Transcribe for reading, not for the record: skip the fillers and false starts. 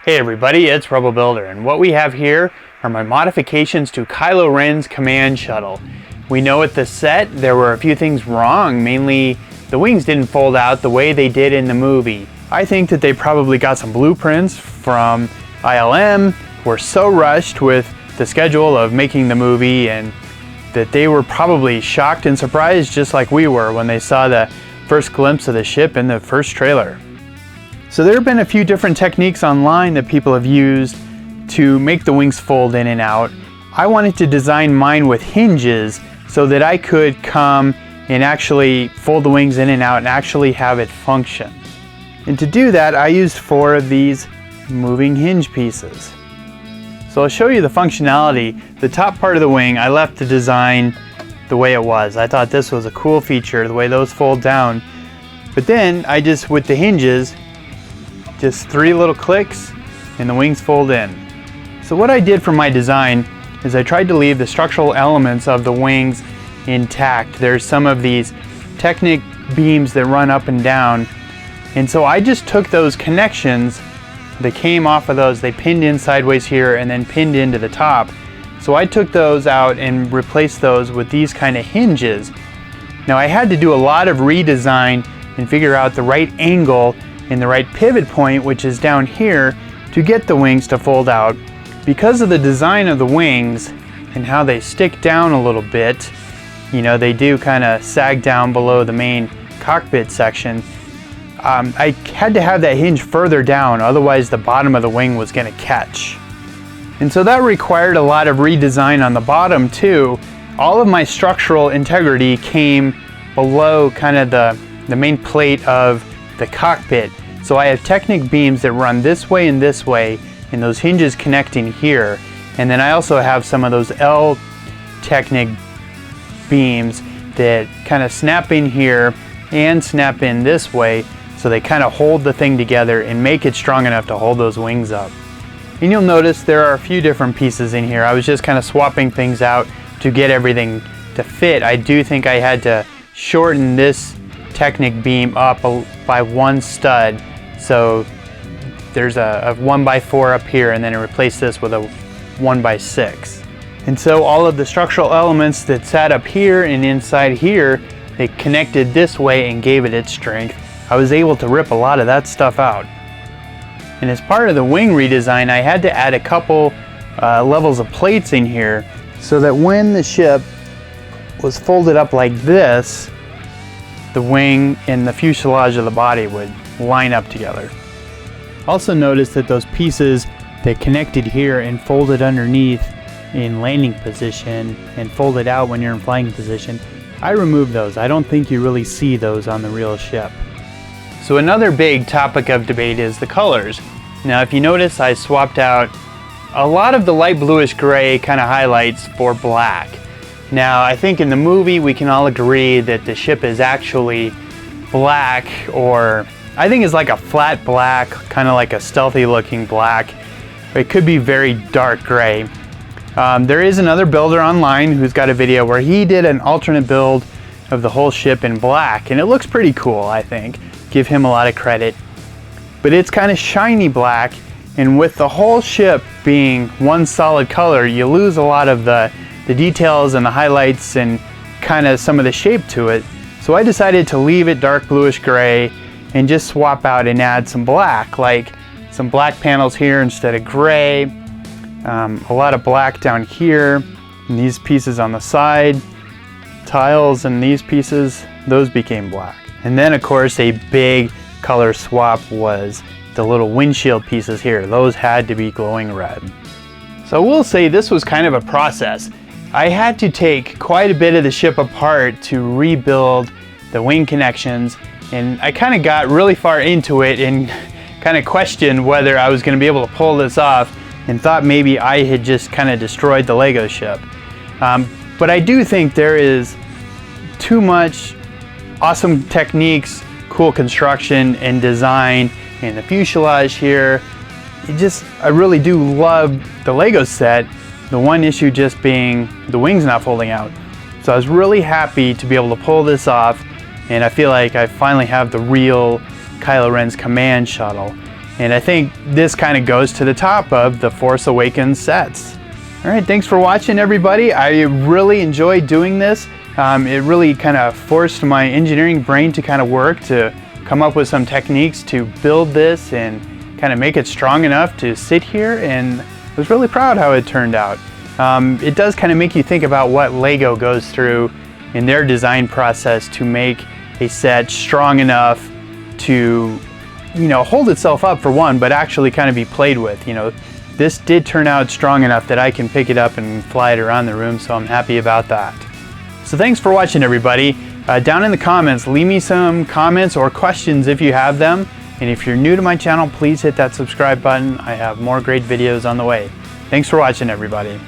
Hey everybody, it's RoboBuilder, and what we have here are my modifications to Kylo Ren's command shuttle. We know at the set there were a few things wrong, mainly the wings didn't fold out the way they did in the movie. I think that they probably got some blueprints from ILM, were so rushed with the schedule of making the movie, and that they were probably shocked and surprised just like we were when they saw the first glimpse of the ship in the first trailer. So there have been a few different techniques online that people have used to make the wings fold in and out. I wanted to design mine with hinges so that I could come and actually fold the wings in and out and actually have it function. And to do that, I used 4 of these moving hinge pieces. So I'll show you the functionality. The top part of the wing, I left the design the way it was. I thought this was a cool feature, the way those fold down. But then I just, with the hinges, just 3 little clicks and the wings fold in. So what I did for my design is I tried to leave the structural elements of the wings intact. There's some of these Technic beams that run up and down, and so I just took those connections that came off of those, they pinned in sideways here and then pinned into the top. So I took those out and replaced those with these kind of hinges. Now I had to do a lot of redesign and figure out the right angle and the right pivot point, which is down here, to get the wings to fold out. Because of the design of the wings and how they stick down a little bit, you know, they do kind of sag down below the main cockpit section. I had to have that hinge further down, otherwise the bottom of the wing was going to catch. And so that required a lot of redesign on the bottom too. All of my structural integrity came below kind of the main plate of the cockpit. So I have Technic beams that run this way, and those hinges connecting here. And then I also have some of those L Technic beams that kind of snap in here and snap in this way, so they kind of hold the thing together and make it strong enough to hold those wings up. And you'll notice there are a few different pieces in here. I was just kind of swapping things out to get everything to fit. I do think I had to shorten this Technic beam up by 1 stud. So there's a 1x4 up here, and then I replaced this with a 1x6. And so all of the structural elements that sat up here and inside here, they connected this way and gave it its strength. I was able to rip a lot of that stuff out. And as part of the wing redesign, I had to add a couple levels of plates in here so that when the ship was folded up like this, the wing and the fuselage of the body would line up together. Also notice that those pieces that connected here and folded underneath in landing position and folded out when you're in flying position, I removed those. I don't think you really see those on the real ship. So another big topic of debate is the colors. Now if you notice, I swapped out a lot of the light bluish gray kind of highlights for black. Now I think in the movie we can all agree that the ship is actually black, or I think it's like a flat black, kind of like a stealthy looking black. It could be very dark gray. There is another builder online who's got a video where he did an alternate build of the whole ship in black, and it looks pretty cool, I think. Give him a lot of credit. But it's kind of shiny black, and with the whole ship being one solid color, you lose a lot of the details and the highlights and kind of some of the shape to it. So I decided to leave it dark bluish gray and just swap out and add some black, like some black panels here instead of gray, a lot of black down here, and these pieces on the side, tiles and these pieces, those became black. And then of course a big color swap was the little windshield pieces here. Those had to be glowing red. So I will say this was kind of a process. I had to take quite a bit of the ship apart to rebuild the wing connections, and I kind of got really far into it and kind of questioned whether I was going to be able to pull this off, and thought maybe I had just kind of destroyed the Lego ship. But I do think there is too much awesome techniques, cool construction and design in the fuselage here. I really do love the Lego set. The one issue just being the wings not folding out. So I was really happy to be able to pull this off, and I feel like I finally have the real Kylo Ren's command shuttle. And I think this kind of goes to the top of the Force Awakens sets. All right, thanks for watching, everybody. I really enjoyed doing this. It really kind of forced my engineering brain to kind of work to come up with some techniques to build this and kind of make it strong enough to sit here, and I was really proud how it turned out. It does kind of make you think about what Lego goes through in their design process to make a set strong enough to, you know, hold itself up for one, but actually kind of be played with. You know, this did turn out strong enough that I can pick it up and fly it around the room, so I'm happy about that. So thanks for watching, everybody. Down in the comments, leave me some comments or questions if you have them. And if you're new to my channel, please hit that subscribe button. I have more great videos on the way. Thanks for watching, everybody.